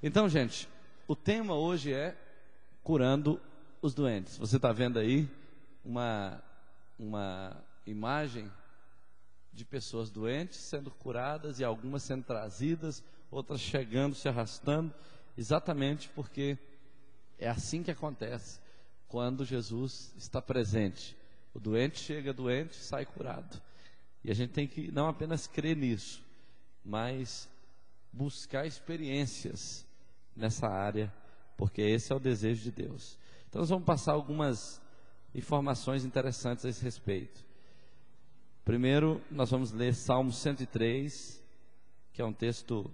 Então, gente, o tema hoje é curando os doentes. Você está vendo aí uma imagem de pessoas doentes sendo curadas e algumas sendo trazidas, outras chegando, se arrastando, exatamente porque é assim que acontece quando Jesus está presente. O doente chega doente, sai curado. E a gente tem que não apenas crer nisso, mas buscar experiências nessa área, porque esse é o desejo de Deus. Então nós vamos passar algumas informações interessantes a esse respeito. Primeiro, nós vamos ler Salmo 103, que é um texto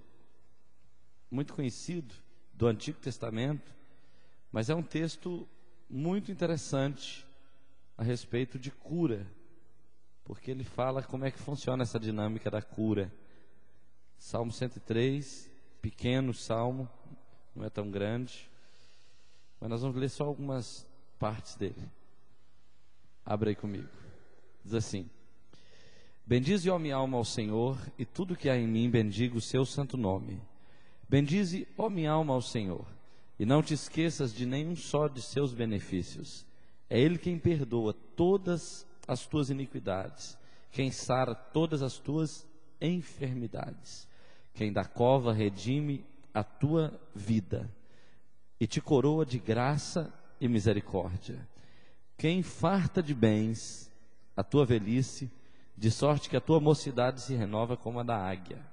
muito conhecido do Antigo Testamento, mas é um texto muito interessante a respeito de cura, porque ele fala como é que funciona essa dinâmica da cura. Salmo 103, pequeno salmo, não é tão grande, mas nós vamos ler só algumas partes dele. Abre aí comigo. Diz assim: bendize, ó minha alma, ao Senhor, e tudo que há em mim bendiga o seu santo nome. Bendize, ó minha alma, ao Senhor, e não te esqueças de nenhum só de seus benefícios. É Ele quem perdoa todas as tuas iniquidades, quem sara todas as tuas enfermidades, quem da cova redime a tua vida e te coroa de graça e misericórdia, quem farta de bens a tua velhice, de sorte que a tua mocidade se renova como a da águia.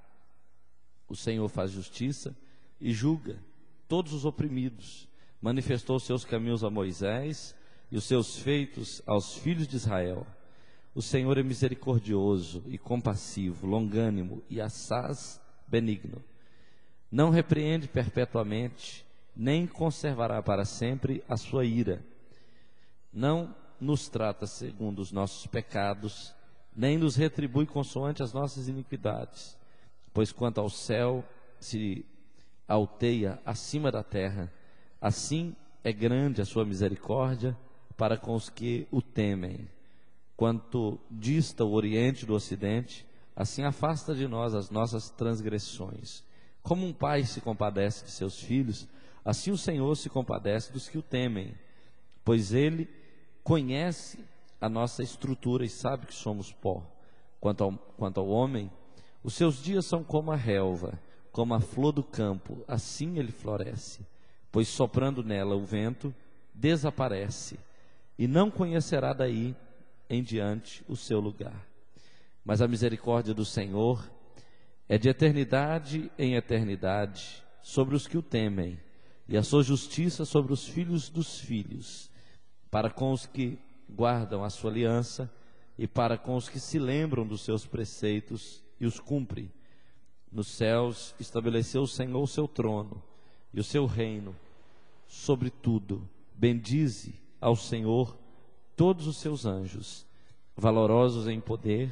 O Senhor faz justiça e julga todos os oprimidos, manifestou os seus caminhos a Moisés e os seus feitos aos filhos de Israel. O Senhor é misericordioso e compassivo, longânimo e assaz benigno. Não repreende perpetuamente, nem conservará para sempre a sua ira. Não nos trata segundo os nossos pecados, nem nos retribui consoante as nossas iniquidades. Pois quanto ao céu se alteia acima da terra, assim é grande a sua misericórdia para com os que o temem. Quanto dista o oriente do ocidente, assim afasta de nós as nossas transgressões. Como um pai se compadece de seus filhos, assim o Senhor se compadece dos que o temem, pois Ele conhece a nossa estrutura e sabe que somos pó. Quanto ao homem, os seus dias são como a relva, como a flor do campo, assim ele floresce, pois soprando nela o vento, desaparece, e não conhecerá daí em diante o seu lugar. Mas a misericórdia do Senhor é de eternidade em eternidade sobre os que o temem, e a sua justiça sobre os filhos dos filhos, para com os que guardam a sua aliança e para com os que se lembram dos seus preceitos e os cumpre. Nos céus estabeleceu o Senhor o seu trono e o seu reino sobre tudo. Bendize ao Senhor todos os seus anjos, valorosos em poder,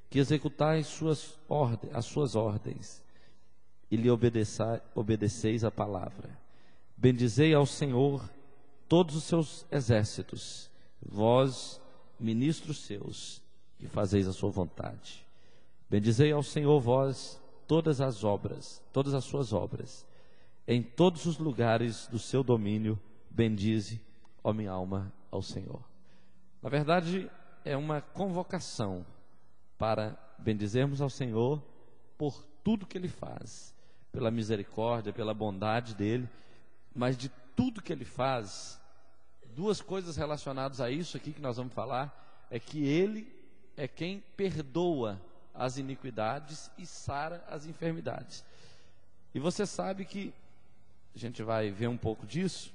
que executais as suas ordens e lhe obedeceis a palavra. Bendizei ao Senhor todos os seus exércitos, vós, ministros seus, que fazeis a sua vontade. Bendizei ao Senhor, vós, todas as suas obras, em todos os lugares do seu domínio, bendize, ó minha alma, ao Senhor. Na verdade, é uma convocação para bendizermos ao Senhor por tudo que Ele faz, pela misericórdia, pela bondade dEle, mas de tudo que Ele faz, duas coisas relacionadas a isso aqui que nós vamos falar, é que Ele é quem perdoa as iniquidades e sara as enfermidades. E você sabe que, a gente vai ver um pouco disso,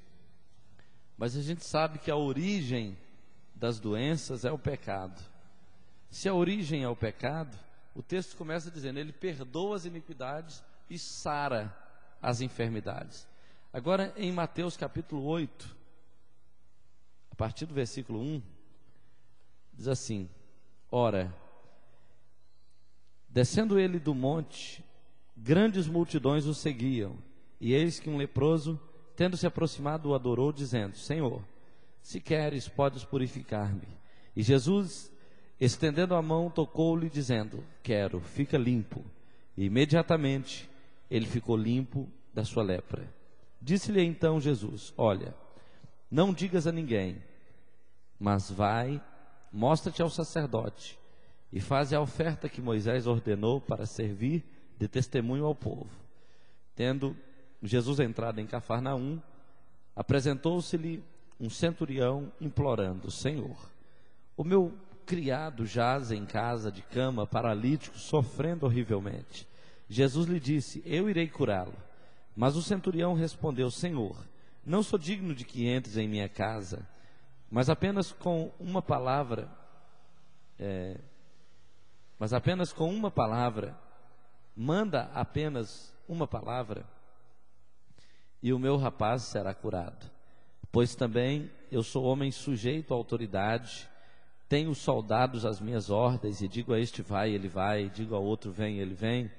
mas a gente sabe que a origem das doenças é o pecado. Se a origem é o pecado, o texto começa dizendo, Ele perdoa as iniquidades e sara as enfermidades. Agora, em Mateus capítulo 8, a partir do versículo 1, diz assim: ora, descendo ele do monte, grandes multidões o seguiam, e eis que um leproso, tendo se aproximado, o adorou, dizendo: Senhor, se queres, podes purificar-me. E Jesus, estendendo a mão, tocou-lhe, dizendo: quero, fica limpo. E imediatamente ele ficou limpo da sua lepra. Disse-lhe então Jesus: olha, não digas a ninguém, mas vai, mostra-te ao sacerdote e faze a oferta que Moisés ordenou para servir de testemunho ao povo. Tendo Jesus entrado em Cafarnaum, apresentou-se-lhe um centurião implorando: Senhor, o meu criado jaz em casa de cama, paralítico, sofrendo horrivelmente. Jesus lhe disse: eu irei curá-lo. Mas o centurião respondeu: Senhor, não sou digno de que entres em minha casa, mas apenas com uma palavra, manda apenas uma palavra, e o meu rapaz será curado. Pois também eu sou homem sujeito à autoridade, tenho soldados às minhas ordens, e digo a este vai, ele vai, digo ao outro vem, ele vem.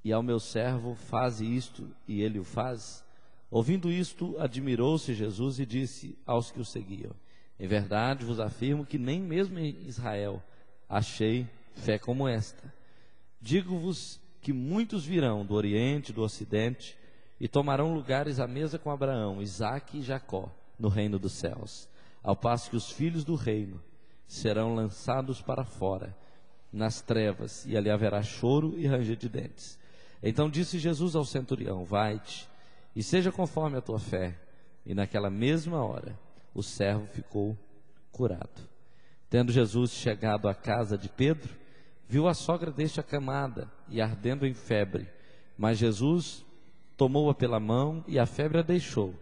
E ao meu servo faze isto, e ele o faz. Ouvindo isto, admirou-se Jesus e disse aos que o seguiam: em verdade vos afirmo que nem mesmo em Israel achei fé como esta. Digo-vos que muitos virão do Oriente e do Ocidente e tomarão lugares à mesa com Abraão, Isaque e Jacó no reino dos céus, ao passo que os filhos do reino serão lançados para fora, nas trevas, e ali haverá choro e ranger de dentes. Então disse Jesus ao centurião: vai-te, e seja conforme a tua fé. E naquela mesma hora, o servo ficou curado. Tendo Jesus chegado à casa de Pedro, viu a sogra deste acamada e ardendo em febre. Mas Jesus tomou-a pela mão e a febre a deixou.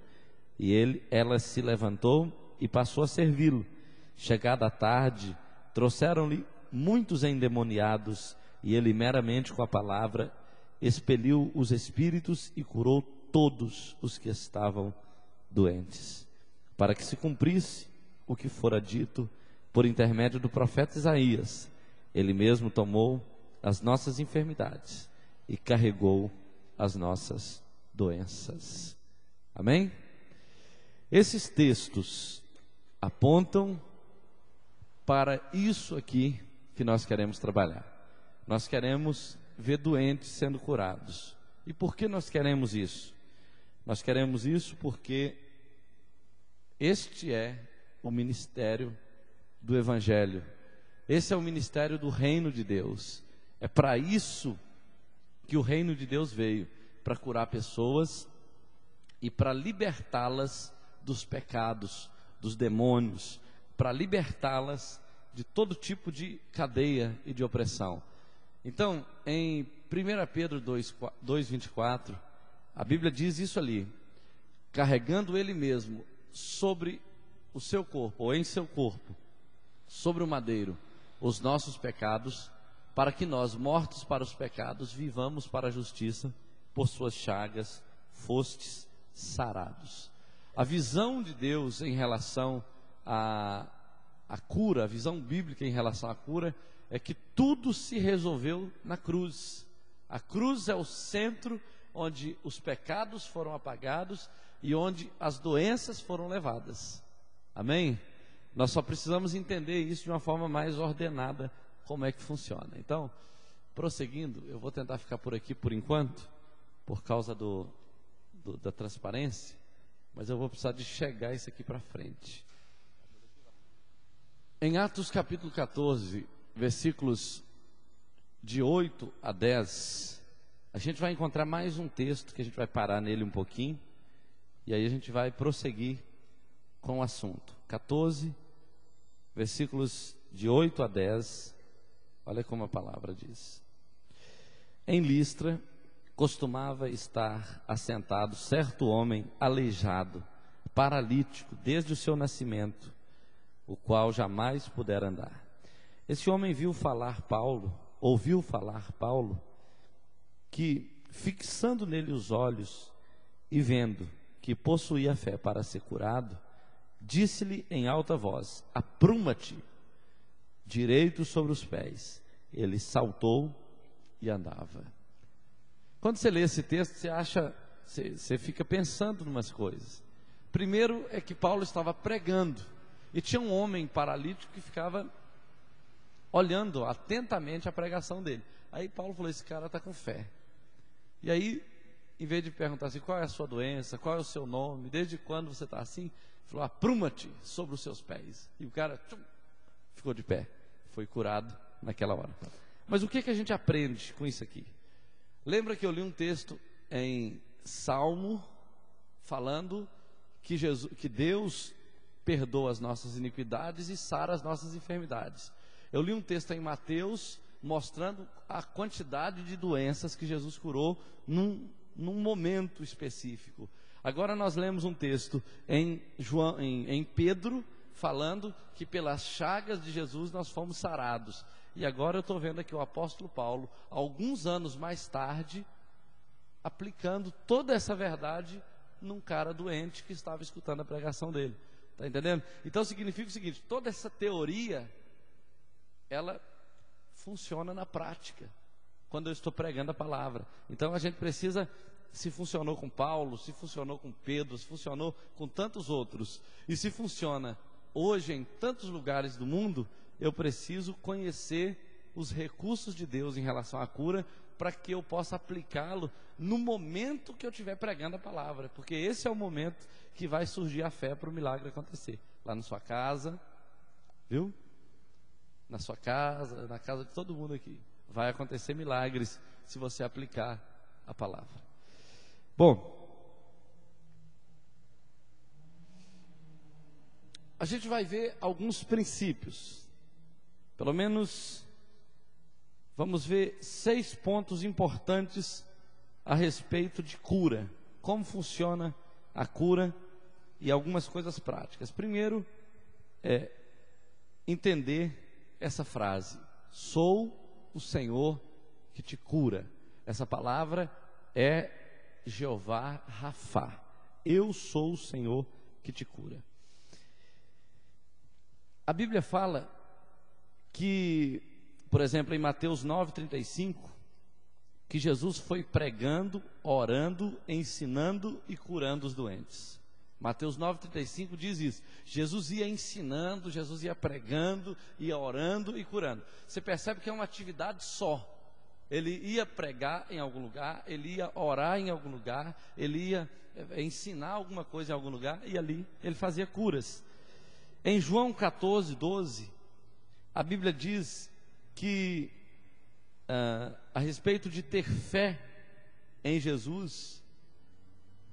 E ela se levantou e passou a servi-lo. Chegada a tarde, trouxeram-lhe muitos endemoniados, e ele meramente com a palavra expeliu os espíritos e curou todos os que estavam doentes, para que se cumprisse o que fora dito por intermédio do profeta Isaías: ele mesmo tomou as nossas enfermidades e carregou as nossas doenças. Amém? Esses textos apontam para isso aqui que nós queremos trabalhar. Nós queremos ver doentes sendo curados. E por que nós queremos isso? Nós queremos isso porque este é o ministério do Evangelho. Esse é o ministério do reino de Deus. É para isso que o reino de Deus veio, para curar pessoas e para libertá-las dos pecados, dos demônios, para libertá-las de todo tipo de cadeia e de opressão. Então, em 1 Pedro 2:24, a Bíblia diz isso ali: carregando ele mesmo sobre o seu corpo, ou em seu corpo, sobre o madeiro, os nossos pecados, para que nós, mortos para os pecados, vivamos para a justiça. Por suas chagas fostes sarados. A visão de Deus em relação à cura, a visão bíblica em relação à cura, é que tudo se resolveu na cruz. A cruz é o centro onde os pecados foram apagados e onde as doenças foram levadas. Amém? Nós só precisamos entender isso de uma forma mais ordenada, como é que funciona. Então, prosseguindo, eu vou tentar ficar por aqui por enquanto, por causa da transparência, mas eu vou precisar de chegar isso aqui para frente. Em Atos capítulo 14, versículos de 8 a 10, a gente vai encontrar mais um texto que a gente vai parar nele um pouquinho, e aí a gente vai prosseguir com o assunto. 14, versículos de 8 a 10, olha como a palavra diz. Em Listra costumava estar assentado certo homem aleijado, paralítico desde o seu nascimento, o qual jamais pudera andar. Esse homem ouviu falar Paulo, que fixando nele os olhos e vendo que possuía fé para ser curado, disse-lhe em alta voz: apruma-te direito sobre os pés. Ele saltou e andava. Quando você lê esse texto, você fica pensando em umas coisas. Primeiro é que Paulo estava pregando, e tinha um homem paralítico que ficava olhando atentamente a pregação dele. Aí Paulo falou: esse cara está com fé. E aí, em vez de perguntar assim, qual é a sua doença, qual é o seu nome, desde quando você está assim, ele falou, apruma-te sobre os seus pés. E o cara ficou de pé, foi curado naquela hora. Mas o que a gente aprende com isso aqui? Lembra que eu li um texto em Salmo, falando que Deus perdoa as nossas iniquidades e sara as nossas enfermidades. Eu li um texto em Mateus, mostrando a quantidade de doenças que Jesus curou num momento específico. Agora nós lemos um texto em Pedro, falando que pelas chagas de Jesus nós fomos sarados. E agora eu estou vendo aqui o apóstolo Paulo, alguns anos mais tarde, aplicando toda essa verdade num cara doente que estava escutando a pregação dele. Está entendendo? Então significa o seguinte, toda essa teoria, ela funciona na prática, quando eu estou pregando a palavra. Então a gente precisa, se funcionou com Paulo, se funcionou com Pedro, se funcionou com tantos outros, e se funciona hoje em tantos lugares do mundo, eu preciso conhecer os recursos de Deus em relação à cura, para que eu possa aplicá-lo no momento que eu estiver pregando a palavra, porque esse é o momento que vai surgir a fé para o milagre acontecer, lá na sua casa, viu? Na sua casa, na casa de todo mundo aqui, vai acontecer milagres, se você aplicar a palavra. Bom, a gente vai ver alguns princípios, pelo menos vamos ver 6 pontos importantes a respeito de cura, como funciona a cura e algumas coisas práticas. Primeiro, entender essa frase, sou o Senhor que te cura. Essa palavra é Jeová Rafá, eu sou o Senhor que te cura. A Bíblia fala que, por exemplo, em Mateus 9,35, que Jesus foi pregando, orando, ensinando e curando os doentes. Mateus 9,35 diz isso. Jesus ia ensinando, Jesus ia pregando, ia orando e curando. Você percebe que é uma atividade só. Ele ia pregar em algum lugar, ele ia orar em algum lugar, ele ia ensinar alguma coisa em algum lugar, e ali ele fazia curas. Em João 14,12, a Bíblia diz que a respeito de ter fé em Jesus,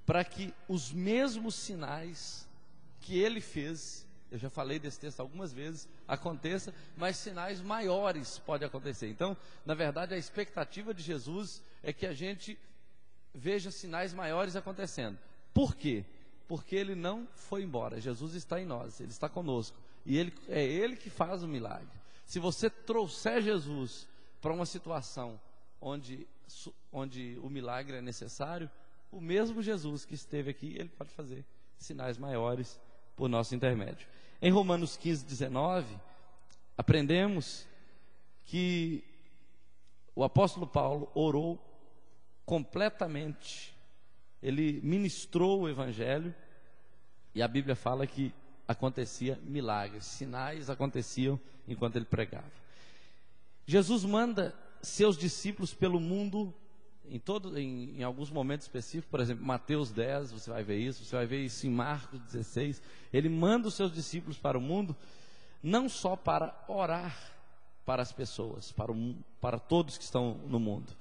para que os mesmos sinais que ele fez, eu já falei desse texto algumas vezes, aconteça, mas sinais maiores podem acontecer. Então, na verdade, a expectativa de Jesus é que a gente veja sinais maiores acontecendo. Por quê? Porque ele não foi embora, Jesus está em nós, ele está conosco, e é ele que faz o milagre. Se você trouxer Jesus para uma situação onde o milagre é necessário, o mesmo Jesus que esteve aqui, ele pode fazer sinais maiores por nosso intermédio. Em Romanos 15:19, aprendemos que o apóstolo Paulo orou completamente, ele ministrou o evangelho, e a Bíblia fala que acontecia milagres, sinais aconteciam enquanto ele pregava. Jesus manda seus discípulos pelo mundo em alguns momentos específicos, por exemplo, Mateus 10, você vai ver isso em Marcos 16, ele manda os seus discípulos para o mundo, não só para orar para as pessoas, para todos que estão no mundo.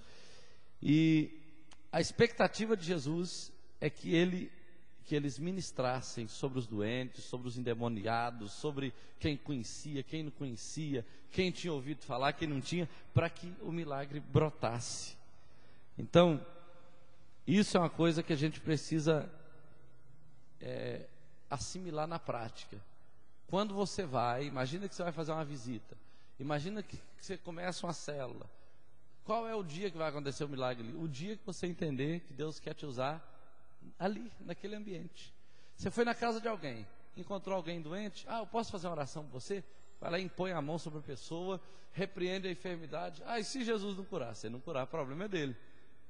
E a expectativa de Jesus é que eles ministrassem sobre os doentes, sobre os endemoniados, sobre quem conhecia, quem não conhecia, quem tinha ouvido falar, quem não tinha, para que o milagre brotasse. Então, isso é uma coisa que a gente precisa assimilar na prática. Quando você vai, imagina que você vai fazer uma visita, imagina que você começa uma célula. Qual é o dia que vai acontecer o milagre ali? O dia que você entender que Deus quer te usar ali, naquele ambiente. Você foi na casa de alguém, encontrou alguém doente, eu posso fazer uma oração por você? Vai lá e impõe a mão sobre a pessoa, repreende a enfermidade. E se Jesus não curar? Se não curar, o problema é dele,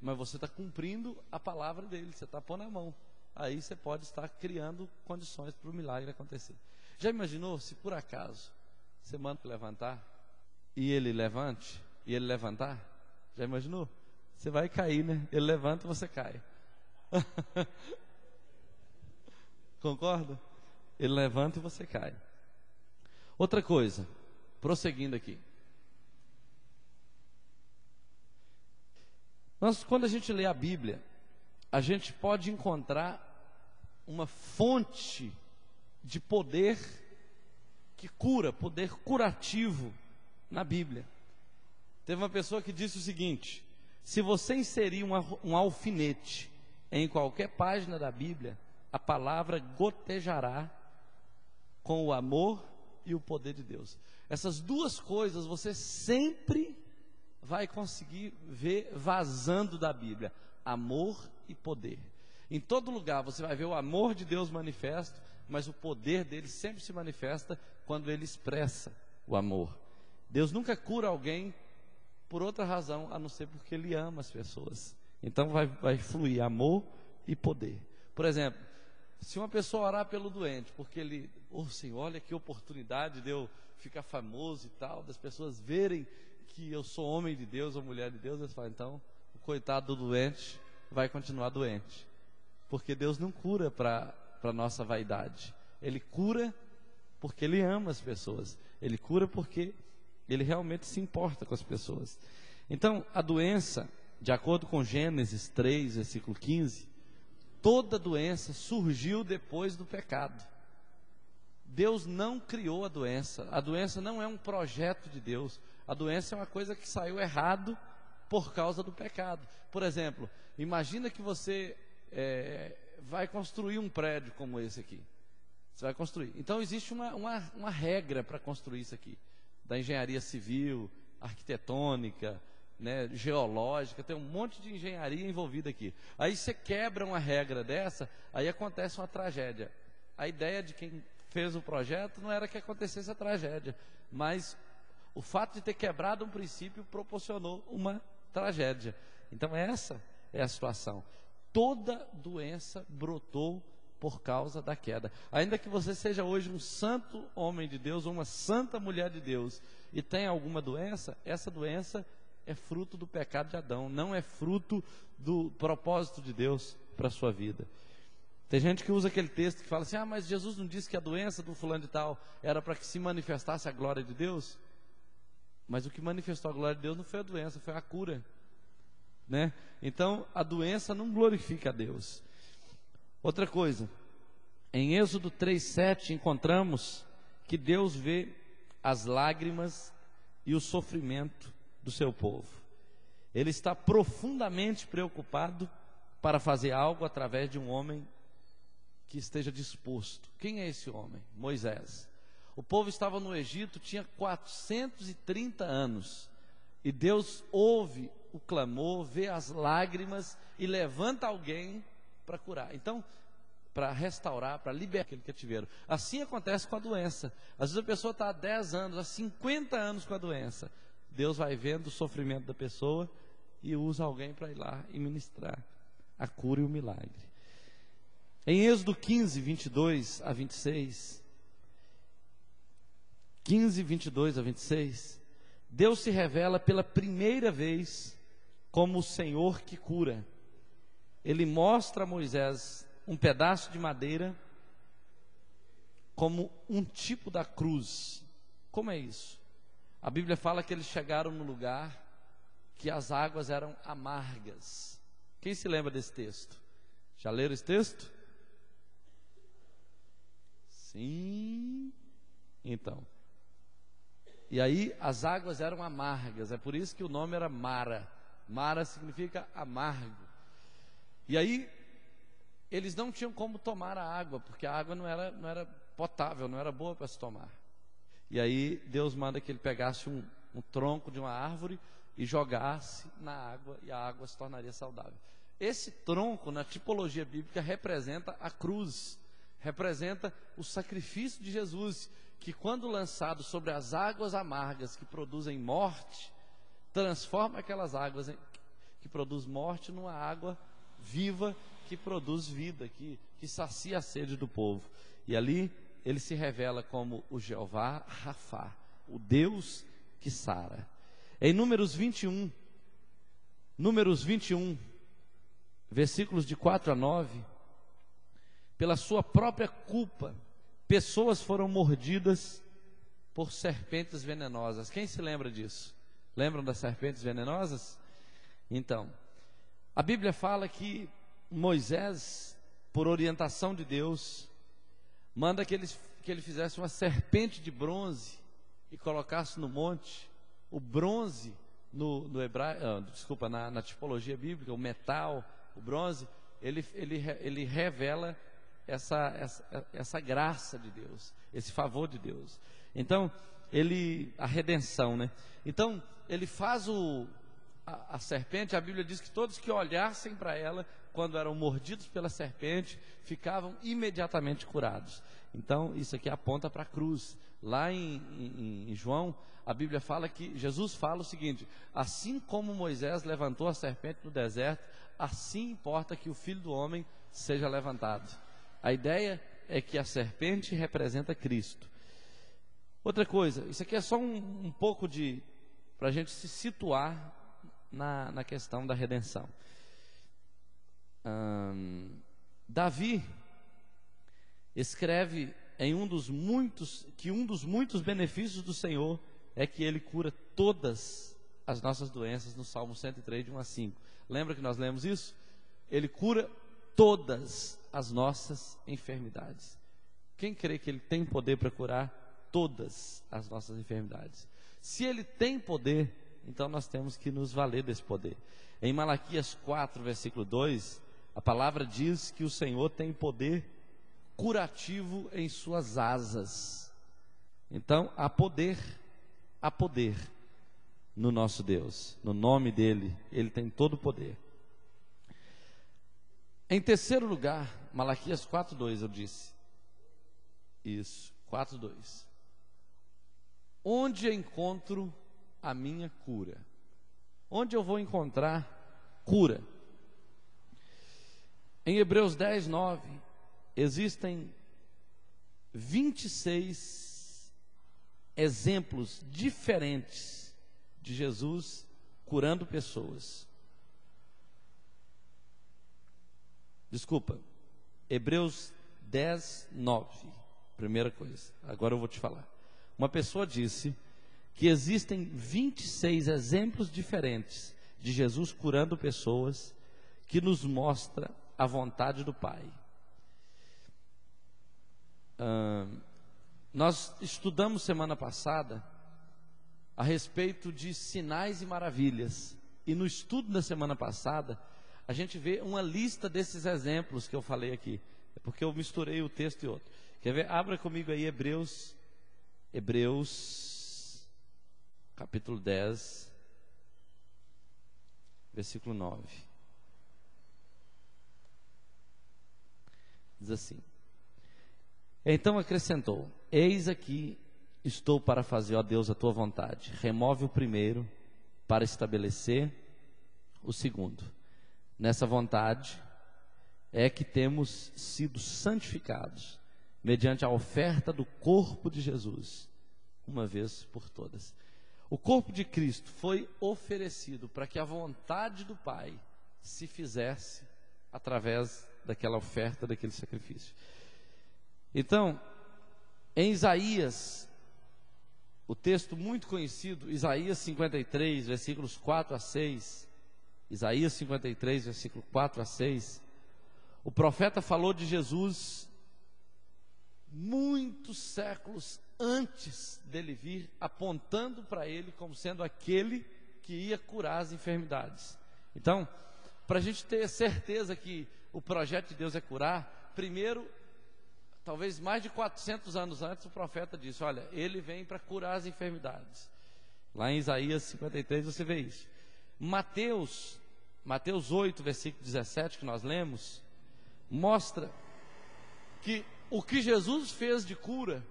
mas você está cumprindo a palavra dele, você está pondo a mão, aí você pode estar criando condições para o milagre acontecer. Já imaginou se por acaso você manda levantar, e ele levante, e ele levantar? Já imaginou? Você vai cair, né? Ele levanta e você cai. Concorda? Ele levanta e você cai. Outra coisa, prosseguindo aqui. Quando a gente lê a Bíblia, a gente pode encontrar uma fonte de poder que cura, poder curativo na Bíblia. Teve uma pessoa que disse o seguinte: se você inserir um alfinete em qualquer página da Bíblia, a palavra gotejará com o amor e o poder de Deus. Essas duas coisas você sempre vai conseguir ver vazando da Bíblia: amor e poder. Em todo lugar você vai ver o amor de Deus manifesto, mas o poder dele sempre se manifesta quando ele expressa o amor. Deus nunca cura alguém por outra razão, a não ser porque ele ama as pessoas. Então vai fluir amor e poder. Por exemplo, se uma pessoa orar pelo doente, porque ele, Senhor, olha que oportunidade de eu ficar famoso e tal, das pessoas verem que eu sou homem de Deus ou mulher de Deus, eles falam, então, o coitado do doente vai continuar doente. Porque Deus não cura para nossa vaidade. Ele cura porque Ele ama as pessoas. Ele cura porque Ele realmente se importa com as pessoas. Então, a doença, de acordo com Gênesis 3, versículo 15, toda doença surgiu depois do pecado. Deus não criou a doença não é um projeto de Deus, a doença é uma coisa que saiu errado por causa do pecado. Por exemplo, imagina que você vai construir um prédio como esse aqui, você vai construir, então existe uma regra para construir isso aqui, da engenharia civil, arquitetônica, né, geológica, tem um monte de engenharia envolvida aqui. Aí você quebra uma regra dessa, aí acontece uma tragédia. A ideia de quem fez o projeto não era que acontecesse a tragédia, mas o fato de ter quebrado um princípio proporcionou uma tragédia. Então essa é a situação. Toda doença brotou por causa da queda. Ainda que você seja hoje um santo homem de Deus ou uma santa mulher de Deus e tenha alguma doença, essa doença é fruto do pecado de Adão, não é fruto do propósito de Deus para a sua vida. Tem gente que usa aquele texto que fala assim: mas Jesus não disse que a doença do fulano de tal era para que se manifestasse a glória de Deus? Mas o que manifestou a glória de Deus não foi a doença, foi a cura, né? Então a doença não glorifica a Deus. Outra coisa, em Êxodo 3:7 encontramos que Deus vê as lágrimas e o sofrimento do seu povo. Ele está profundamente preocupado para fazer algo através de um homem que esteja disposto. Quem é esse homem? Moisés. O povo estava no Egito, tinha 430 anos, e Deus ouve o clamor, vê as lágrimas e levanta alguém para curar. Então, para restaurar, para liberar aquele cativeiro. Assim acontece com a doença. Às vezes a pessoa está há 10 anos, há 50 anos com a doença. Deus vai vendo o sofrimento da pessoa e usa alguém para ir lá e ministrar a cura e o milagre. Em Êxodo 15, 22 a 26, 15, 22 a 26, Deus se revela pela primeira vez como o Senhor que cura. Ele mostra a Moisés um pedaço de madeira como um tipo da cruz. Como é isso? A Bíblia fala que eles chegaram no lugar que as águas eram amargas. Quem se lembra desse texto? Já leram esse texto? Sim. Então, e aí as águas eram amargas, é por isso que o nome era Mara. Mara significa amargo. E aí eles não tinham como tomar a água, porque a água não era potável, não era boa para se tomar. E aí Deus manda que ele pegasse um tronco de uma árvore e jogasse na água, e a água se tornaria saudável. Esse tronco, na tipologia bíblica, representa a cruz, representa o sacrifício de Jesus, que quando lançado sobre as águas amargas que produzem morte, transforma aquelas águas que produzem morte numa água viva que produz vida, que sacia a sede do povo. E ali ele se revela como o Jeová Rafá, o Deus que sara. Em Números 21, Números 21, versículos de 4 a 9, pela sua própria culpa, pessoas foram mordidas por serpentes venenosas. Quem se lembra disso? Lembram das serpentes venenosas? Então, a Bíblia fala que Moisés, por orientação de Deus, manda que ele fizesse uma serpente de bronze e colocasse no monte. O bronze no hebraico, na tipologia bíblica, o metal, o bronze, ele revela essa graça de Deus, esse favor de Deus. Então, a redenção, né? Então, ele faz a serpente. A Bíblia diz que todos que olhassem para ela, quando eram mordidos pela serpente, ficavam imediatamente curados. Então, isso aqui aponta para a cruz. Lá em João, a Bíblia fala que Jesus fala o seguinte: assim como Moisés levantou a serpente no deserto, assim importa que o Filho do Homem seja levantado. A ideia é que a serpente representa Cristo. Outra coisa, isso aqui é só um pouco para a gente se situar na questão da redenção. Davi escreve em um dos muitos benefícios do Senhor é que Ele cura todas as nossas doenças, no Salmo 103, de 1 a 5. Lembra que nós lemos isso? Ele cura todas as nossas enfermidades. Quem crê que Ele tem poder para curar todas as nossas enfermidades? Se Ele tem poder, então nós temos que nos valer desse poder. Em Malaquias 4, versículo 2, a palavra diz que o Senhor tem poder curativo em suas asas. Então há poder no nosso Deus, no nome dEle. Ele tem todo o poder. Em terceiro lugar, Malaquias 4:2, eu disse isso, 4:2. Onde encontro a minha cura? Onde eu vou encontrar cura? Em Hebreus 10:9, existem 26 exemplos diferentes de Jesus curando pessoas. Desculpa, Hebreus 10:9, primeira coisa, agora eu vou te falar. Uma pessoa disse que existem 26 exemplos diferentes de Jesus curando pessoas, que nos mostra a vontade do Pai. Nós estudamos semana passada a respeito de sinais e maravilhas, e no estudo da semana passada a gente vê uma lista desses exemplos que eu falei aqui. É porque eu misturei o texto e outro. Quer ver? Abra comigo aí Hebreus capítulo 10, versículo 9. Diz assim: então acrescentou: eis aqui estou para fazer, ó Deus, a tua vontade. Remove o primeiro para estabelecer o segundo. Nessa vontade é que temos sido santificados, mediante a oferta do corpo de Jesus, uma vez por todas. O corpo de Cristo foi oferecido para que a vontade do Pai se fizesse através daquela oferta, daquele sacrifício. Então, em Isaías, o texto muito conhecido, Isaías 53, versículos 4 a 6, Isaías 53, versículo 4 a 6, o profeta falou de Jesus muitos séculos antes dele vir, apontando para ele como sendo aquele que ia curar as enfermidades. Então, para a gente ter certeza que o projeto de Deus é curar, primeiro, talvez mais de 400 anos antes, o profeta disse: olha, ele vem para curar as enfermidades. Lá em Isaías 53 você vê isso. Mateus 8, versículo 17, que nós lemos, mostra que o que Jesus fez de cura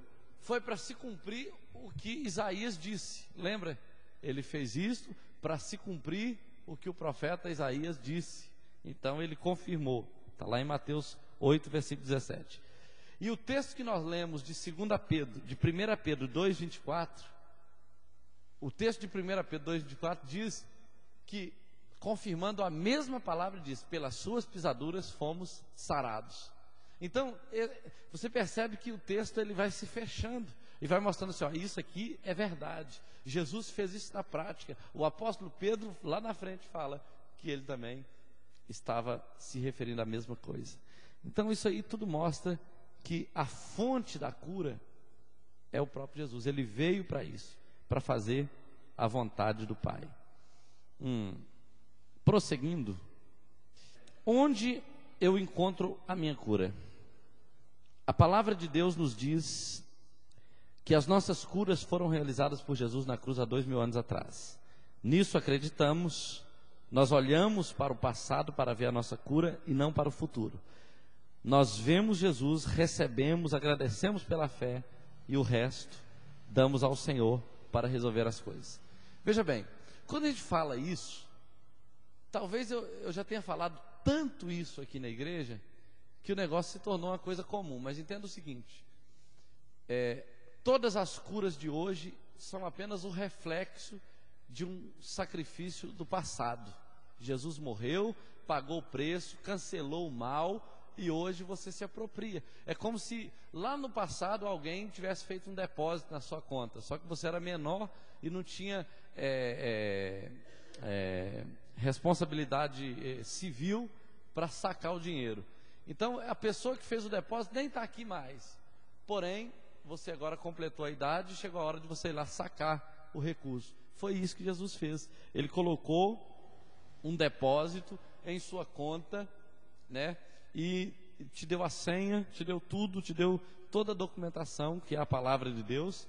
foi para se cumprir o que Isaías disse. Lembra? Ele fez isso para se cumprir o que o profeta Isaías disse. Então ele confirmou. Está lá em Mateus 8, versículo 17. E o texto que nós lemos de 1 Pedro 2:24, o texto de 1 Pedro 2:24 diz que confirmando a mesma palavra, diz: pelas suas pisaduras fomos sarados. Então, você percebe que o texto ele vai se fechando e vai mostrando assim, ó, isso aqui é verdade. Jesus fez isso na prática. O apóstolo Pedro, lá na frente, fala que ele também estava se referindo à mesma coisa. Então, isso aí tudo mostra que a fonte da cura é o próprio Jesus. Ele veio para isso, para fazer a vontade do Pai. Prosseguindo, onde eu encontro a minha cura? A palavra de Deus nos diz que as nossas curas foram realizadas por Jesus na cruz há 2000 anos atrás. Nisso acreditamos. Nós olhamos para o passado para ver a nossa cura e não para o futuro. Nós vemos Jesus, recebemos, agradecemos pela fé e o resto damos ao Senhor para resolver as coisas. Veja bem, quando a gente fala isso, talvez eu já tenha falado tanto isso aqui na igreja, que o negócio se tornou uma coisa comum. Mas entenda o seguinte, todas as curas de hoje são apenas o reflexo de um sacrifício do passado. Jesus morreu, pagou o preço, cancelou o mal, e hoje você se apropria. É como se lá no passado alguém tivesse feito um depósito na sua conta, só que você era menor e não tinha responsabilidade civil para sacar o dinheiro. Então a pessoa que fez o depósito nem está aqui mais, porém você agora completou a idade e chegou a hora de você ir lá sacar o recurso. Foi isso que Jesus fez. Ele colocou um depósito em sua conta, né? E te deu a senha, te deu tudo, te deu toda a documentação, que é a palavra de Deus,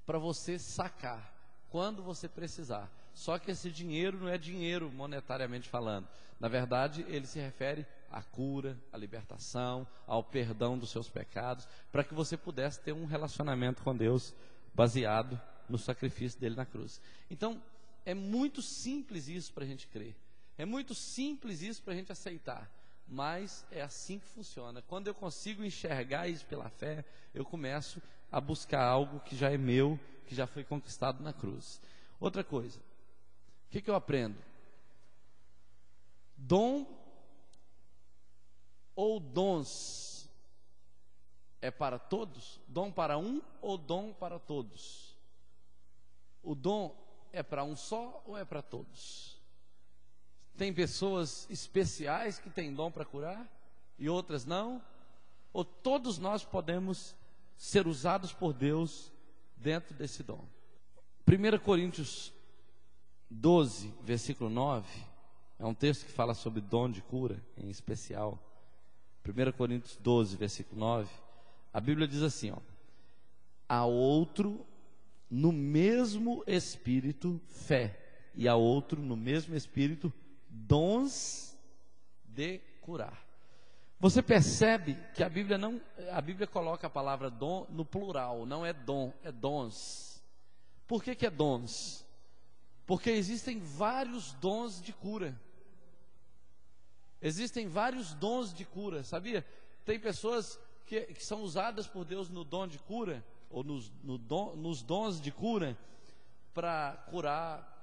para você sacar quando você precisar. Só que esse dinheiro não é dinheiro monetariamente falando. Na verdade, ele se refere à cura, à libertação, ao perdão dos seus pecados, para que você pudesse ter um relacionamento com Deus baseado no sacrifício dele na cruz. Então, é muito simples isso para a gente crer. É muito simples isso para a gente aceitar. Mas é assim que funciona. Quando eu consigo enxergar isso pela fé, eu começo a buscar algo que já é meu, que já foi conquistado na cruz. Outra coisa, o que eu aprendo? Dom ou dons é para todos? Dom para um ou dom para todos? O dom é para um só ou é para todos? Tem pessoas especiais que têm dom para curar e outras não? Ou todos nós podemos ser usados por Deus dentro desse dom? 1 Coríntios 12, versículo 9, é um texto que fala sobre dom de cura em especial. 1 Coríntios 12, versículo 9, a Bíblia diz assim, ó: há outro no mesmo Espírito fé, e há outro no mesmo Espírito dons de curar. Você percebe que a Bíblia coloca a palavra dom no plural, não é dom, é dons. Por que é dons? Porque existem vários dons de cura. Existem vários dons de cura, sabia? Tem pessoas que são usadas por Deus no dom de cura, ou nos dons de cura, para curar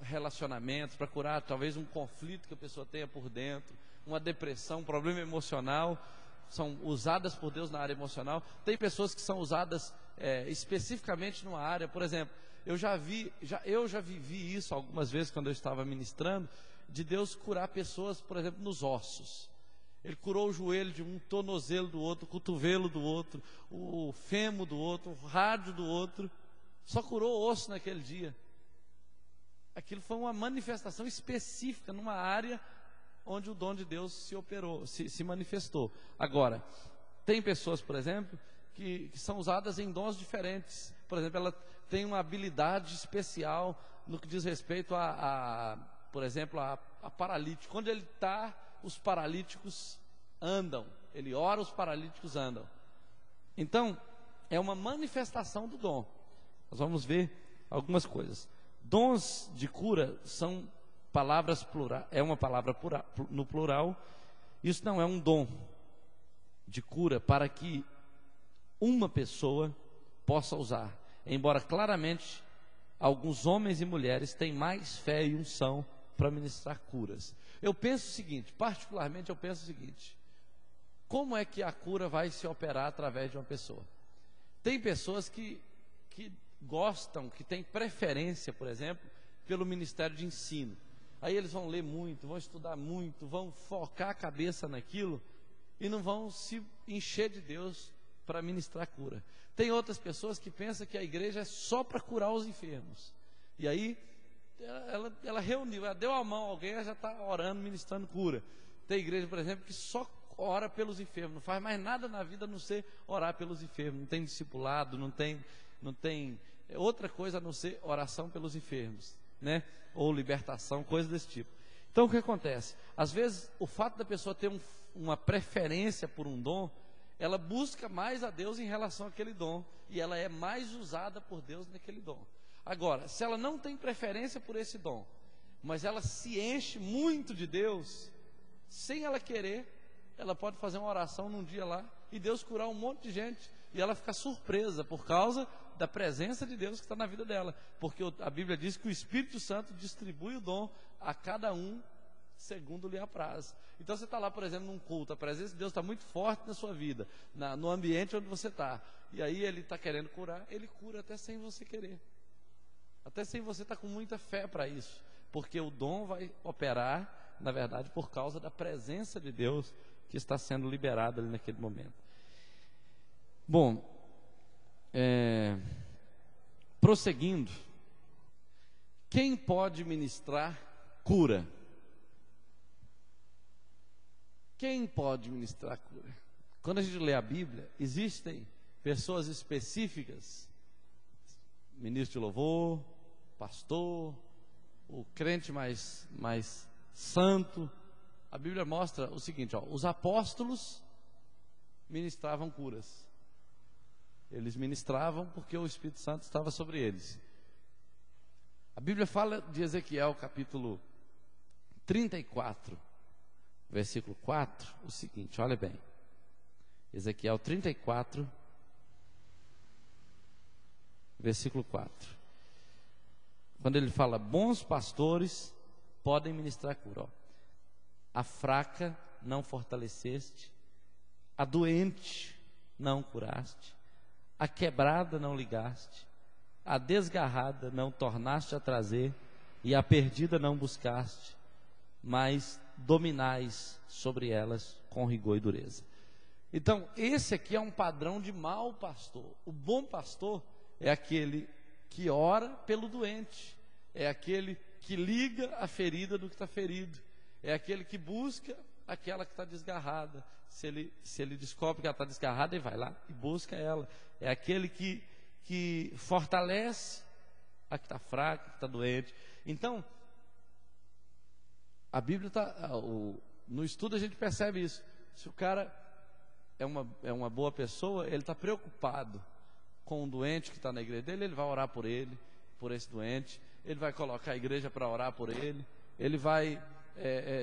relacionamentos, para curar talvez um conflito que a pessoa tenha por dentro, uma depressão, um problema emocional. São usadas por Deus na área emocional. Tem pessoas que são usadas especificamente numa área. Por exemplo, eu já vivi isso algumas vezes quando eu estava ministrando, de Deus curar pessoas, por exemplo, nos ossos. Ele curou o joelho de um, o tornozelo do outro, o cotovelo do outro, o fêmur do outro, o rádio do outro. Só curou o osso naquele dia. Aquilo foi uma manifestação específica numa área onde o dom de Deus se operou, se manifestou. Agora, tem pessoas, por exemplo, que são usadas em dons diferentes. Por exemplo, ela tem uma habilidade especial no que diz respeito por exemplo, a paralítico. Quando ele está, os paralíticos andam. Ele ora, os paralíticos andam. Então, é uma manifestação do dom. Nós vamos ver algumas coisas. Dons de cura são palavras plurais, é uma palavra no plural. Isso não é um dom de cura para que uma pessoa possa usar, embora claramente alguns homens e mulheres têm mais fé e unção para ministrar curas. Eu penso o seguinte, particularmente eu penso o seguinte: como é que a cura vai se operar através de uma pessoa? Tem pessoas que gostam, que têm preferência, por exemplo, pelo ministério de ensino. Aí eles vão ler muito, vão estudar muito, vão focar a cabeça naquilo e não vão se encher de Deus para ministrar cura. Tem outras pessoas que pensam que a igreja é só para curar os enfermos. E aí ela reuniu, ela deu a mão a alguém, ela já está orando, ministrando cura. Tem igreja, por exemplo, que só ora pelos enfermos, não faz mais nada na vida a não ser orar pelos enfermos. Não tem discipulado, não tem outra coisa a não ser oração pelos enfermos, né? Ou libertação, coisa desse tipo. Então o que acontece? Às vezes o fato da pessoa ter uma preferência por um dom, ela busca mais a Deus em relação àquele dom, e ela é mais usada por Deus naquele dom. Agora, se ela não tem preferência por esse dom, mas ela se enche muito de Deus, sem ela querer, ela pode fazer uma oração num dia lá, e Deus curar um monte de gente, e ela ficar surpresa, por causa da presença de Deus que está na vida dela, porque a Bíblia diz que o Espírito Santo distribui o dom a cada um, segundo lhe apraz. Então você está lá, por exemplo, num culto, a presença de Deus está muito forte na sua vida, no ambiente onde você está, e aí Ele está querendo curar, Ele cura até sem você querer, até sem você estar com muita fé para isso, porque o dom vai operar, na verdade, por causa da presença de Deus que está sendo liberada ali naquele momento. Bom, prosseguindo, quem pode ministrar cura? Quem pode ministrar cura? Quando a gente lê a Bíblia, existem pessoas específicas, ministro de louvor, pastor, o crente mais santo. A Bíblia mostra o seguinte, os apóstolos ministravam curas. Eles ministravam porque o Espírito Santo estava sobre eles. A Bíblia fala de Ezequiel, capítulo 34, versículo 4, o seguinte, olha bem. Ezequiel 34, versículo 4. Quando ele fala, bons pastores podem ministrar cura. A fraca não fortaleceste, a doente não curaste, a quebrada não ligaste, a desgarrada não tornaste a trazer, e a perdida não buscaste, mas dominais sobre elas com rigor e dureza. Então, esse aqui é um padrão de mau pastor. O bom pastor é aquele que ora pelo doente, é aquele que liga a ferida do que está ferido, é aquele que busca aquela que está desgarrada. Se ele descobre que ela está desgarrada, ele vai lá e busca ela. É aquele que fortalece a que está fraca, a que está doente. Então, a Bíblia está, no estudo a gente percebe isso. Se o cara é uma boa pessoa, ele está preocupado com o doente que está na igreja dele, ele vai orar por ele, por esse doente, ele vai colocar a igreja para orar por ele, ele vai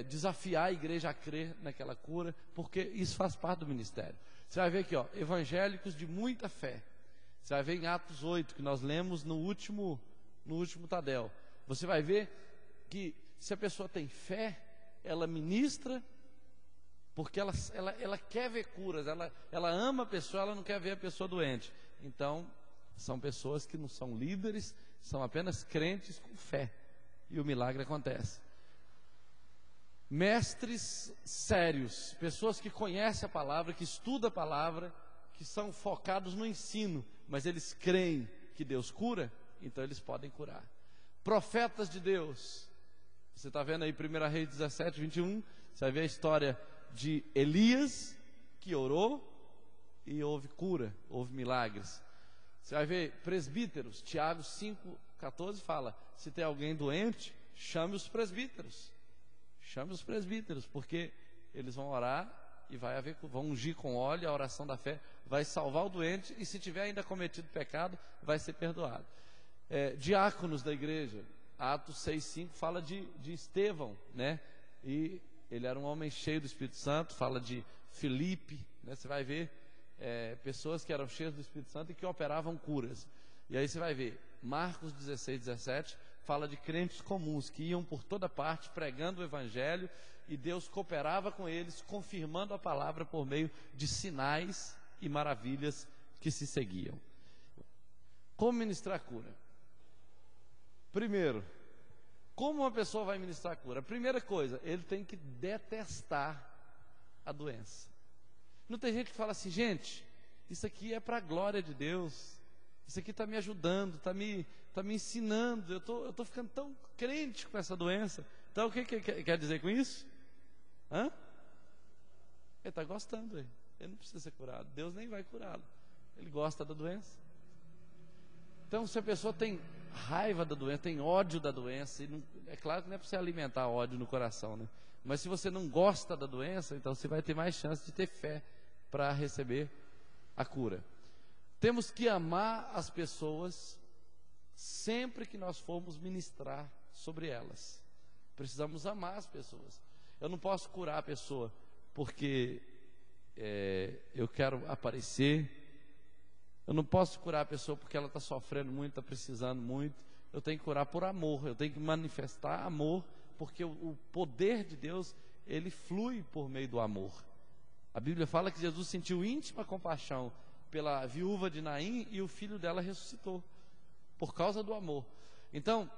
desafiar a igreja a crer naquela cura, porque isso faz parte do ministério. Você vai ver aqui, evangélicos de muita fé. Você vai ver em Atos 8, que nós lemos no último Tadel. Você vai ver que se a pessoa tem fé, ela ministra, porque ela quer ver curas, ela ama a pessoa, ela não quer ver a pessoa doente. Então, são pessoas que não são líderes, são apenas crentes com fé, e o milagre acontece. Mestres sérios, pessoas que conhecem a palavra, que estudam a palavra, que são focados no ensino, mas eles creem que Deus cura, então eles podem curar. Profetas de Deus, você está vendo aí 1 Reis 17, 21, você vai ver a história de Elias, que orou e houve cura, houve milagres. Você vai ver presbíteros, Tiago 5, 14 fala, se tem alguém doente, chame os presbíteros. Chame os presbíteros, porque eles vão orar e vão ungir com óleo, a oração da fé vai salvar o doente, e se tiver ainda cometido pecado, vai ser perdoado. Diáconos da igreja, Atos 6,5 fala de Estevão, né? E ele era um homem cheio do Espírito Santo, fala de Filipe, né? Você vai ver pessoas que eram cheias do Espírito Santo e que operavam curas. E aí você vai ver Marcos 16, 17, fala de crentes comuns que iam por toda parte pregando o evangelho e Deus cooperava com eles, confirmando a palavra por meio de sinais e maravilhas que se seguiam. Como ministrar a cura? Primeiro, como uma pessoa vai ministrar a cura? A primeira coisa, ele tem que detestar a doença. Não tem gente que fala assim, gente, isso aqui é para a glória de Deus, isso aqui está me ajudando, está me ensinando, eu tô ficando tão crente com essa doença. Então o que quer dizer com isso? Ele está gostando, ele não precisa ser curado, Deus nem vai curá-lo, ele gosta da doença. Então se a pessoa tem raiva da doença, tem ódio da doença, e não, é claro que não é para você alimentar ódio no coração, né? Mas se você não gosta da doença, então você vai ter mais chance de ter fé para receber a cura. Temos que amar as pessoas sempre que nós formos ministrar sobre elas. Precisamos amar as pessoas. Eu não posso curar a pessoa porque eu quero aparecer. Eu não posso curar a pessoa porque ela está sofrendo muito, está precisando muito. Eu tenho que curar por amor, eu tenho que manifestar amor, porque o poder de Deus, ele flui por meio do amor. A Bíblia fala que Jesus sentiu íntima compaixão pela viúva de Naim e o filho dela ressuscitou, por causa do amor. Então,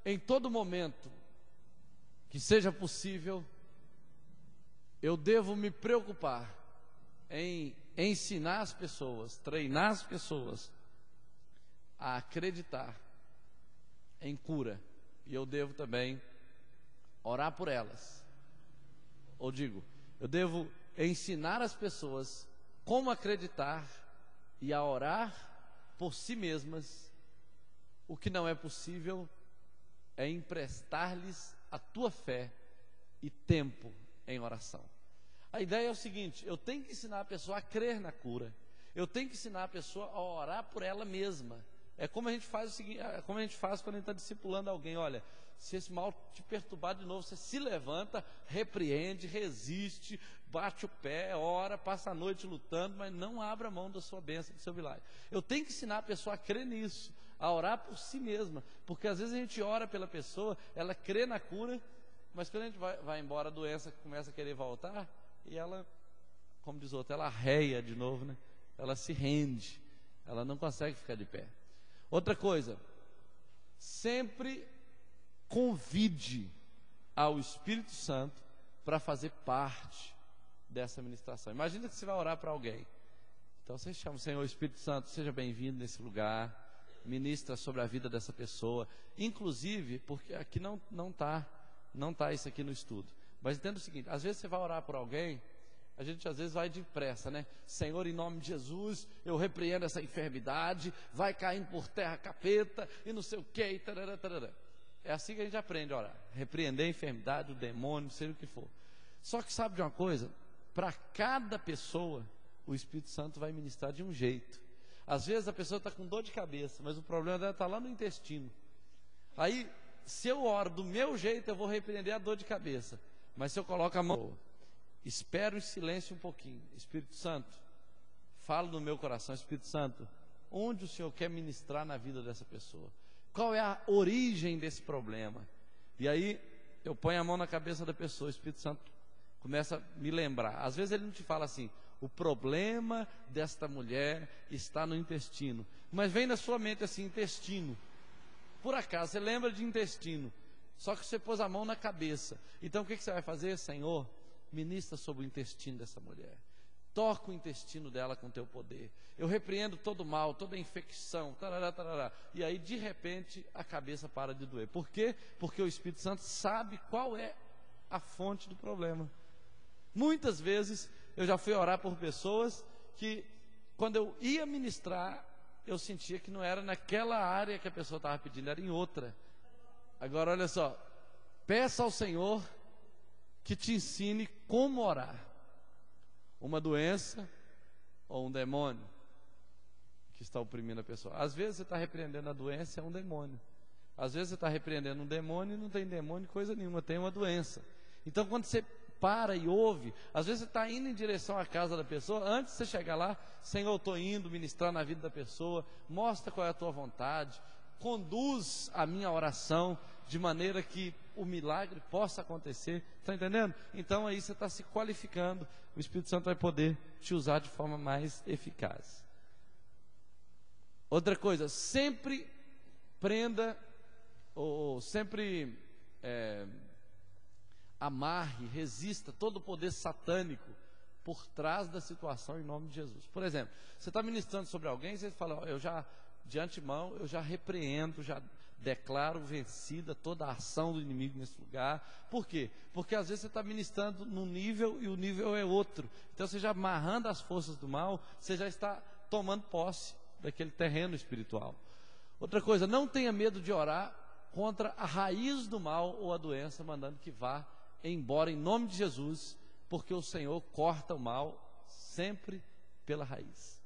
em todo momento que seja possível, eu devo me preocupar em ensinar as pessoas, treinar as pessoas a acreditar em cura. E eu devo também orar por elas. Ou digo, eu devo ensinar as pessoas como acreditar e a orar por si mesmas. O que não é possível é emprestar-lhes a tua fé e tempo em oração. A ideia é o seguinte: eu tenho que ensinar a pessoa a crer na cura. Eu tenho que ensinar a pessoa a orar por ela mesma. É como a gente faz o seguinte, como a gente faz quando a gente está discipulando alguém. Olha, se esse mal te perturbar de novo, você se levanta, repreende, resiste, bate o pé, ora, passa a noite lutando, mas não abra mão da sua bênção, do seu milagre. Eu tenho que ensinar a pessoa a crer nisso, a orar por si mesma, porque às vezes a gente ora pela pessoa, ela crê na cura, mas quando a gente vai embora, a doença começa a querer voltar, e ela, como diz o outro, ela arreia de novo, né? Ela se rende, ela não consegue ficar de pé. Outra coisa, sempre convide ao Espírito Santo para fazer parte dessa ministração. Imagina que você vai orar para alguém. Então você chama o Senhor Espírito Santo, seja bem-vindo nesse lugar, ministra sobre a vida dessa pessoa, inclusive, porque aqui não tá isso aqui no estudo. Mas entenda o seguinte, às vezes você vai orar por alguém, a gente às vezes vai depressa, né? Senhor, em nome de Jesus, eu repreendo essa enfermidade, vai caindo por terra capeta, e não sei o que, e tarará, tarará. É assim que a gente aprende a orar, repreender a enfermidade, o demônio, seja o que for. Só que sabe de uma coisa? Para cada pessoa, o Espírito Santo vai ministrar de um jeito. Às vezes a pessoa está com dor de cabeça, mas o problema dela está lá no intestino. Aí, se eu oro do meu jeito, eu vou repreender a dor de cabeça. Mas se eu coloco a mão, espero em silêncio um pouquinho. Espírito Santo, fala no meu coração. Espírito Santo, onde o Senhor quer ministrar na vida dessa pessoa? Qual é a origem desse problema? E aí eu ponho a mão na cabeça da pessoa, o Espírito Santo começa a me lembrar. Às vezes ele não te fala assim, o problema desta mulher está no intestino, mas vem na sua mente assim, intestino. Por acaso você lembra de intestino, só que você pôs a mão na cabeça. Então o que você vai fazer? Senhor, ministra sobre o intestino dessa mulher, toca o intestino dela com teu poder. Eu repreendo todo mal, toda infecção, tarará, tarará. E aí de repente a cabeça para de doer. Por quê? Porque o Espírito Santo sabe qual é a fonte do problema. Muitas vezes eu já fui orar por pessoas que, quando eu ia ministrar, eu sentia que não era naquela área que a pessoa estava pedindo, era em outra. Agora olha só, peça ao Senhor que te ensine como orar. Uma doença ou um demônio que está oprimindo a pessoa. Às vezes você está repreendendo a doença, é um demônio. Às vezes você está repreendendo um demônio e não tem demônio, coisa nenhuma, tem uma doença. Então quando você para e ouve, às vezes você está indo em direção à casa da pessoa, antes de você chegar lá, Senhor, eu estou indo ministrar na vida da pessoa, mostra qual é a tua vontade, conduz a minha oração de maneira que o milagre possa acontecer. Está entendendo? Então aí você está se qualificando, o Espírito Santo vai poder te usar de forma mais eficaz. Outra coisa, sempre prenda, ou sempre amarre, resista todo o poder satânico por trás da situação em nome de Jesus. Por exemplo, você está ministrando sobre alguém e você fala, eu já, de antemão, eu já repreendo, já declaro vencida toda a ação do inimigo nesse lugar. Por quê? Porque às vezes você está ministrando num nível e o nível é outro. Então você já amarrando as forças do mal, você já está tomando posse daquele terreno espiritual. Outra coisa, não tenha medo de orar contra a raiz do mal ou a doença, mandando que vá embora em nome de Jesus, porque o Senhor corta o mal sempre pela raiz.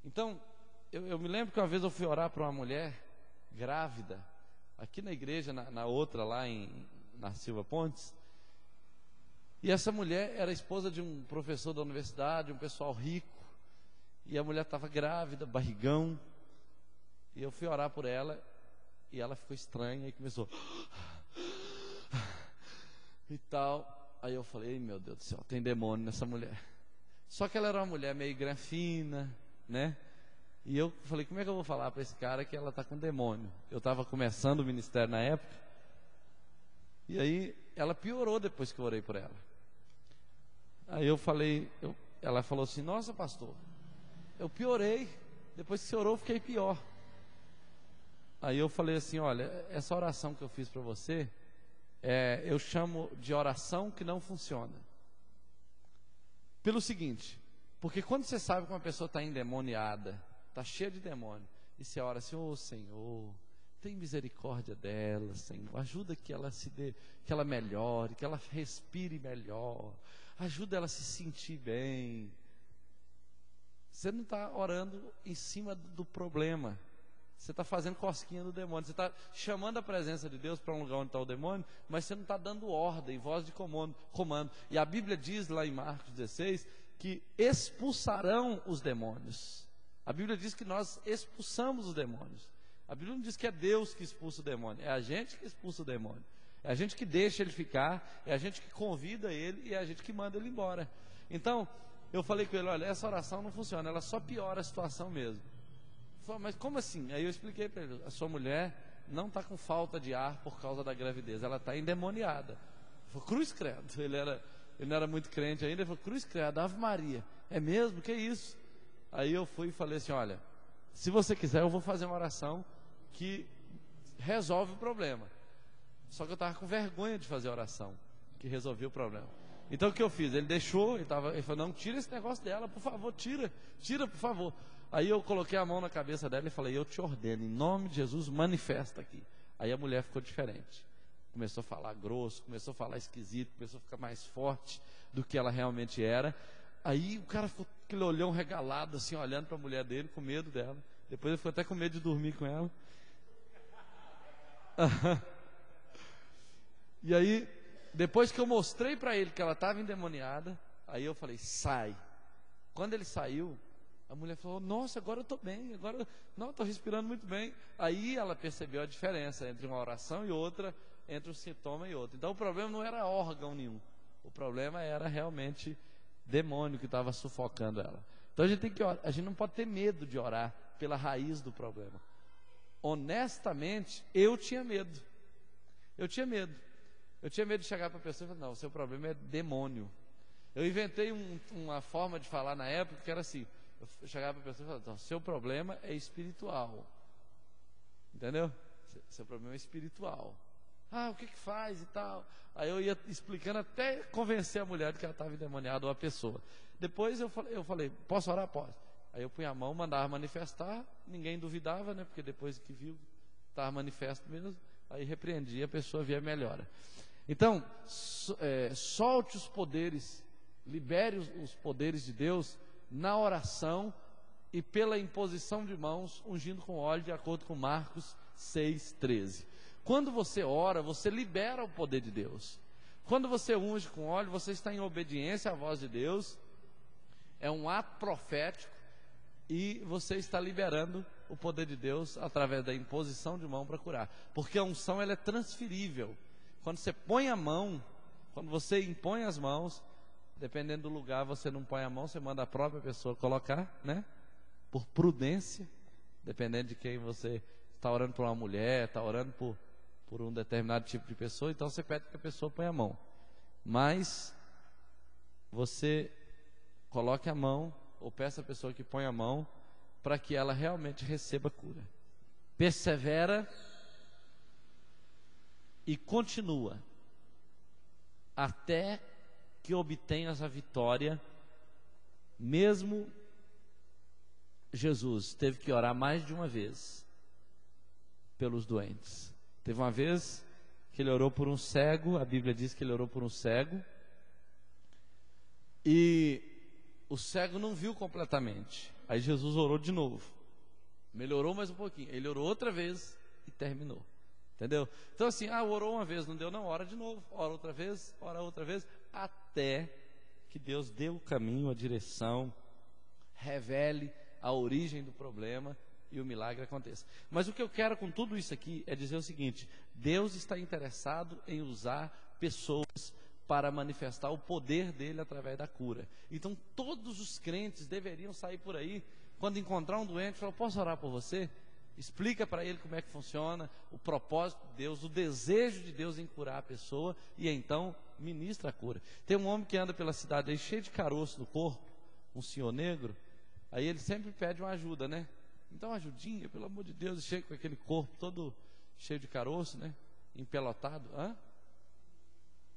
Então, eu me lembro que uma vez eu fui orar para uma mulher grávida, aqui na igreja, na outra lá na Silva Pontes, e essa mulher era esposa de um professor da universidade, um pessoal rico, e a mulher estava grávida, barrigão, e eu fui orar por ela, e ela ficou estranha, e começou e tal. Aí eu falei, meu Deus do céu, tem demônio nessa mulher. Só que ela era uma mulher meio granfina, né? E eu falei, como é que eu vou falar para esse cara que ela está com demônio? Eu estava começando o ministério na época. E aí ela piorou depois que eu orei por ela. Aí eu falei, ela falou assim, nossa pastor, eu piorei, depois que você orou eu fiquei pior. Aí eu falei assim, olha, essa oração que eu fiz para você, eu chamo de oração que não funciona. Pelo seguinte, porque quando você sabe que uma pessoa está endemoniada, está cheia de demônio, e você ora assim, ô Senhor, tem misericórdia dela, Senhor, ajuda que ela que ela melhore, que ela respire melhor, ajuda ela a se sentir bem. Você não está orando em cima do problema, você está fazendo cosquinha do demônio, você está chamando a presença de Deus para um lugar onde está o demônio, mas você não está dando ordem, voz de comando. E a Bíblia diz lá em Marcos 16, que expulsarão os demônios. A Bíblia diz que nós expulsamos os demônios. A Bíblia não diz que é Deus que expulsa o demônio, é a gente que expulsa o demônio. É a gente que deixa ele ficar, é a gente que convida ele e é a gente que manda ele embora. Então, eu falei com ele, olha, essa oração não funciona, ela só piora a situação mesmo. Ele falou, mas como assim? Aí eu expliquei para ele, a sua mulher não está com falta de ar por causa da gravidez, ela está endemoniada. Ele falou, cruz credo, ele não era muito crente ainda, ele falou, cruz credo, Ave Maria, é mesmo? Que isso? Aí eu fui e falei assim, olha, se você quiser eu vou fazer uma oração que resolve o problema. Só que eu estava com vergonha de fazer a oração que resolveu o problema. Então o que eu fiz? Ele deixou, ele falou, não, tira esse negócio dela, por favor, tira por favor. Aí eu coloquei a mão na cabeça dela e falei, eu te ordeno, em nome de Jesus, manifesta aqui. Aí a mulher ficou diferente. Começou a falar grosso, começou a falar esquisito, começou a ficar mais forte do que ela realmente era. Aí o cara ficou com aquele olhão regalado, assim, olhando para a mulher dele, com medo dela. Depois ele ficou até com medo de dormir com ela. E aí, depois que eu mostrei para ele que ela estava endemoniada, aí eu falei, sai. Quando ele saiu, a mulher falou, nossa, agora eu estou bem, agora não, estou respirando muito bem. Aí ela percebeu a diferença entre uma oração e outra, entre um sintoma e outro. Então o problema não era órgão nenhum, o problema era realmente demônio que estava sufocando ela. Então a gente tem que orar, a gente não pode ter medo de orar pela raiz do problema. Honestamente, eu tinha medo. Eu tinha medo de chegar para a pessoa e falar, não, o seu problema é demônio. Eu inventei uma forma de falar na época que era assim, eu chegava para a pessoa e falava, não, seu problema é espiritual. Entendeu? Seu problema é espiritual. Ah, o que faz e tal. Aí eu ia explicando até convencer a mulher de que ela estava endemoniada ou a pessoa. Depois eu falei, posso orar? Posso. Aí eu punha a mão, mandava manifestar, ninguém duvidava, né? Porque depois que viu, estava manifesto mesmo. Aí repreendia, a pessoa via melhora. Então, solte os poderes, libere os poderes de Deus na oração e pela imposição de mãos, ungindo com óleo, de acordo com Marcos 6,13. Quando você ora, você libera o poder de Deus. Quando você unge com óleo, você está em obediência à voz de Deus, é um ato profético, e você está liberando o poder de Deus através da imposição de mão para curar. Porque a unção, ela é transferível. Quando você põe a mão, quando você impõe as mãos, dependendo do lugar, você não põe a mão, você manda a própria pessoa colocar, né? Por prudência, dependendo de quem você está orando por uma mulher, está orando por um determinado tipo de pessoa, então você pede que a pessoa ponha a mão. Mas você coloque a mão, ou peça a pessoa que ponha a mão, para que ela realmente receba cura. Persevera e continua até que obtenhas a vitória. Mesmo Jesus teve que orar mais de uma vez pelos doentes. Teve uma vez que ele orou por um cego, a Bíblia diz que ele orou por um cego, e o cego não viu completamente. Aí Jesus orou de novo, melhorou mais um pouquinho, ele orou outra vez e terminou. Entendeu? Então assim, orou uma vez, não deu, não, ora de novo, ora outra vez, até que Deus dê o caminho, a direção, revele a origem do problema e o milagre aconteça. Mas o que eu quero com tudo isso aqui é dizer o seguinte: Deus está interessado em usar pessoas para manifestar o poder dele através da cura. Então todos os crentes deveriam sair por aí, quando encontrar um doente, falar: posso orar por você? Explica para ele como é que funciona, o propósito de Deus, o desejo de Deus em curar a pessoa, e então ministra a cura. Tem um homem que anda pela cidade aí cheio de caroço no corpo, um senhor negro, aí ele sempre pede uma ajuda, né? Então, ajudinha, pelo amor de Deus, e chega com aquele corpo todo cheio de caroço, né? Empelotado,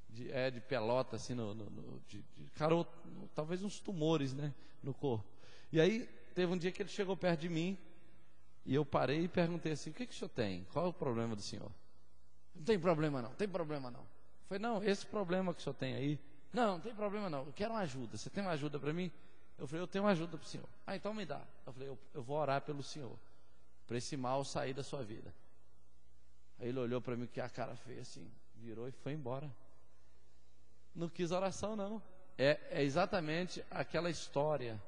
de pelota, assim, de caroço, talvez uns tumores, né? No corpo. E aí, teve um dia que ele chegou perto de mim, e eu parei e perguntei assim: o que o senhor tem? Qual é o problema do senhor? Não tem problema não, tem problema não. Eu falei: não, esse problema que o senhor tem aí, não tem problema não, eu quero uma ajuda, você tem uma ajuda para mim? Eu falei: eu tenho uma ajuda para o senhor. Então me dá. Eu falei: eu vou orar pelo senhor, para esse mal sair da sua vida. Aí ele olhou para mim com a cara feia assim, virou e foi embora. Não quis oração não. É exatamente aquela história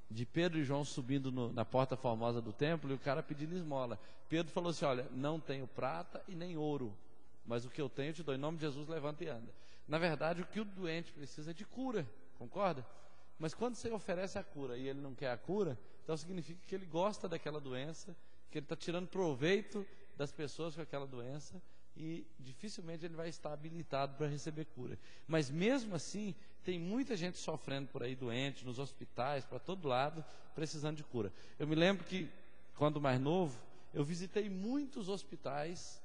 de Pedro e João subindo na porta formosa do templo, e o cara pedindo esmola. Pedro falou assim: olha, não tenho prata e nem ouro, mas o que eu tenho eu te dou, em nome de Jesus levanta e anda. Na verdade, o que o doente precisa é de cura, concorda? Mas quando você oferece a cura e ele não quer a cura, então significa que ele gosta daquela doença, que ele está tirando proveito das pessoas com aquela doença, e dificilmente ele vai estar habilitado para receber cura. Mas mesmo assim, tem muita gente sofrendo por aí, doente, nos hospitais, para todo lado, precisando de cura. Eu me lembro que, quando mais novo, eu visitei muitos hospitais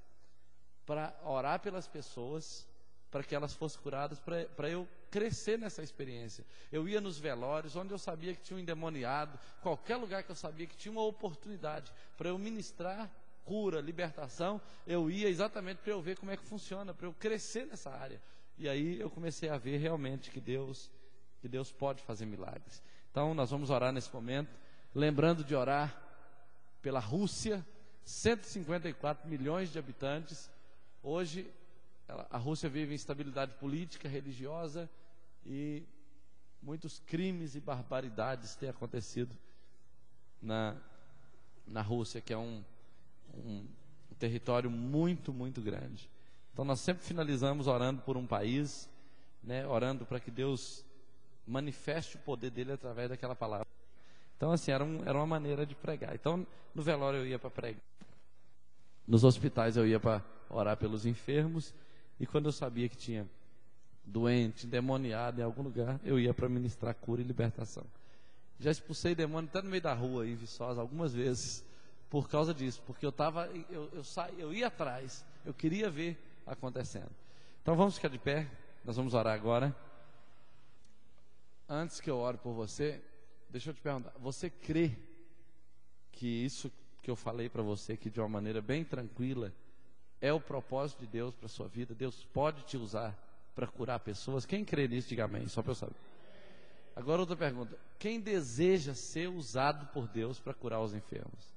para orar pelas pessoas, para que elas fossem curadas, para eu crescer nessa experiência. Eu ia nos velórios, onde eu sabia que tinha um endemoniado, qualquer lugar que eu sabia que tinha uma oportunidade para eu ministrar cura, libertação, eu ia exatamente para eu ver como é que funciona, para eu crescer nessa área. E aí eu comecei a ver realmente que Deus pode fazer milagres. Então nós vamos orar nesse momento, lembrando de orar pela Rússia, 154 milhões de habitantes. Hoje a Rússia vive instabilidade política, religiosa, e muitos crimes e barbaridades têm acontecido na Rússia, que é um território muito, muito grande. Então nós sempre finalizamos orando por um país, né, orando para que Deus manifeste o poder dele através daquela palavra. Então assim, era uma maneira de pregar. Então no velório eu ia para pregar, nos hospitais eu ia para orar pelos enfermos, e quando eu sabia que tinha doente, endemoniado em algum lugar, eu ia para ministrar cura e libertação. Já expulsei demônio até no meio da rua em Viçosa algumas vezes, por causa disso, porque eu ia atrás, eu queria ver acontecendo. Então vamos ficar de pé, nós vamos orar agora. Antes que eu ore por você, deixa eu te perguntar: você crê que isso que eu falei para você aqui de uma maneira bem tranquila é o propósito de Deus para a sua vida? Deus pode te usar para curar pessoas? Quem crê nisso, diga amém, só para eu saber. Agora outra pergunta: quem deseja ser usado por Deus para curar os enfermos?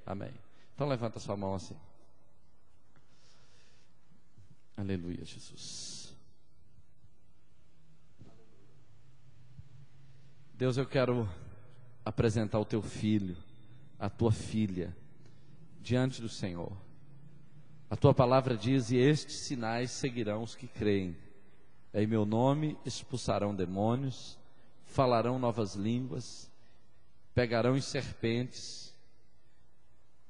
Amém. Então levanta sua mão assim. Aleluia, Jesus. Deus, eu quero apresentar o teu filho a tua filha diante do Senhor. A tua palavra diz: e estes sinais seguirão os que creem. Em meu nome expulsarão demônios, falarão novas línguas, pegarão em serpentes,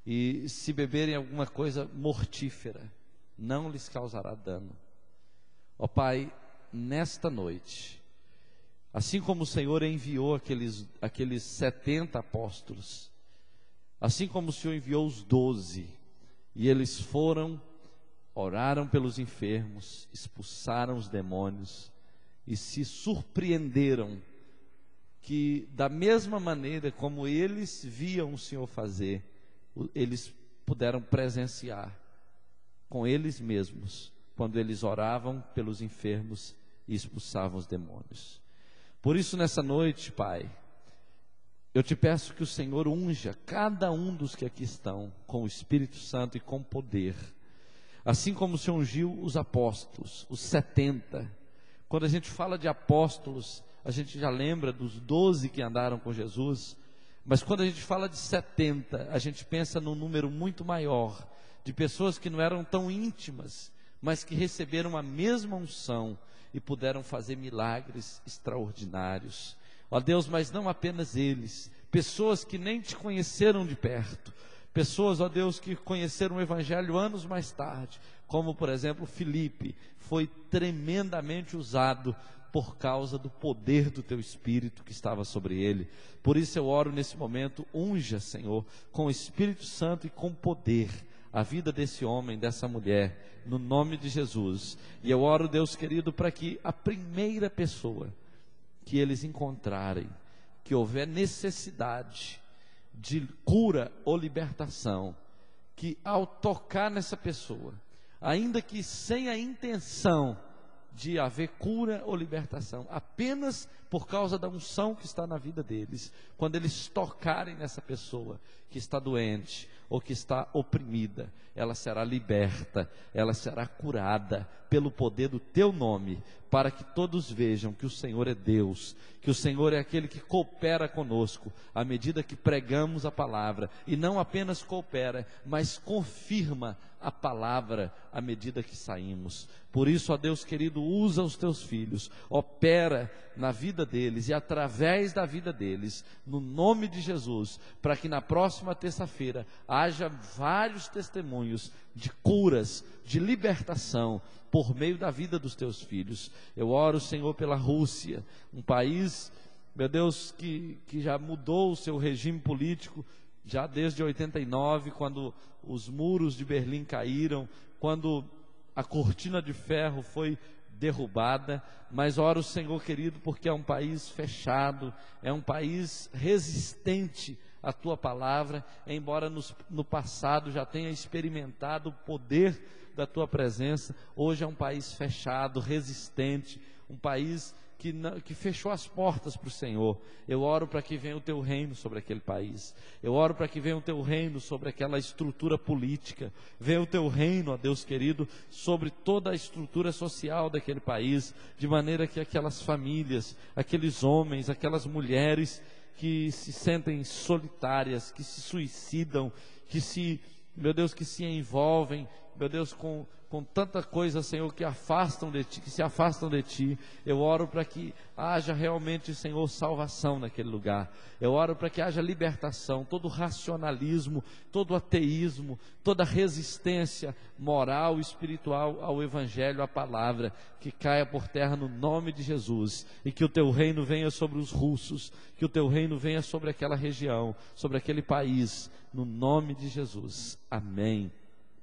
e se beberem alguma coisa mortífera, não lhes causará dano. Ó Pai, nesta noite, assim como o Senhor enviou aqueles 70 apóstolos, assim como o Senhor enviou os 12, e eles foram, oraram pelos enfermos, expulsaram os demônios, e se surpreenderam que da mesma maneira como eles viam o Senhor fazer, eles puderam presenciar com eles mesmos, quando eles oravam pelos enfermos e expulsavam os demônios. Por isso, nessa noite, Pai, eu te peço que o Senhor unja cada um dos que aqui estão com o Espírito Santo e com poder, assim como o Senhor ungiu os apóstolos, os 70. Quando a gente fala de apóstolos, a gente já lembra dos 12 que andaram com Jesus, mas quando a gente fala de 70, a gente pensa num número muito maior, de pessoas que não eram tão íntimas, mas que receberam a mesma unção e puderam fazer milagres extraordinários. Ó Deus, mas não apenas eles, pessoas que nem te conheceram de perto, pessoas, ó Deus, que conheceram o Evangelho anos mais tarde, como por exemplo Filipe, foi tremendamente usado por causa do poder do teu Espírito que estava sobre ele. Por isso eu oro nesse momento: unja, Senhor, com o Espírito Santo e com poder a vida desse homem, dessa mulher, no nome de Jesus. E eu oro, Deus querido, para que a primeira pessoa que eles encontrarem, que houver necessidade de cura ou libertação, que ao tocar nessa pessoa, ainda que sem a intenção de haver cura ou libertação, apenas por causa da unção que está na vida deles, quando eles tocarem nessa pessoa que está doente ou que está oprimida, ela será liberta, ela será curada pelo poder do teu nome, para que todos vejam que o Senhor é Deus, que o Senhor é aquele que coopera conosco à medida que pregamos a palavra, e não apenas coopera, mas confirma a palavra à medida que saímos. Por isso, ó Deus querido, usa os teus filhos, opera na vida deles e através da vida deles, no nome de Jesus, para que na próxima terça-feira haja vários testemunhos de curas, de libertação, por meio da vida dos teus filhos. Eu oro, Senhor, pela Rússia, um país, meu Deus, que já mudou o seu regime político, já desde 89, quando os muros de Berlim caíram, quando a cortina de ferro foi derrubada. Mas oro, Senhor querido, porque é um país fechado, é um país resistente à tua palavra, embora no passado já tenha experimentado o poder da tua presença. Hoje é um país fechado, resistente, um país que fechou as portas para o Senhor. Eu oro para que venha o teu reino sobre aquele país. Eu oro para que venha o teu reino sobre aquela estrutura política. Venha o teu reino, ó Deus querido, sobre toda a estrutura social daquele país, de maneira que aquelas famílias, aqueles homens, aquelas mulheres que se sentem solitárias, que se suicidam, meu Deus, que se envolvem, meu Deus, com tanta coisa, Senhor, que afastam de Ti, que se afastam de Ti. Eu oro para que haja realmente, Senhor, salvação naquele lugar. Eu oro para que haja libertação, todo racionalismo, todo ateísmo, toda resistência moral e espiritual ao Evangelho, à palavra, que caia por terra no nome de Jesus, e que o Teu reino venha sobre os russos, que o Teu reino venha sobre aquela região, sobre aquele país, no nome de Jesus. Amém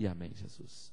e amém, Jesus.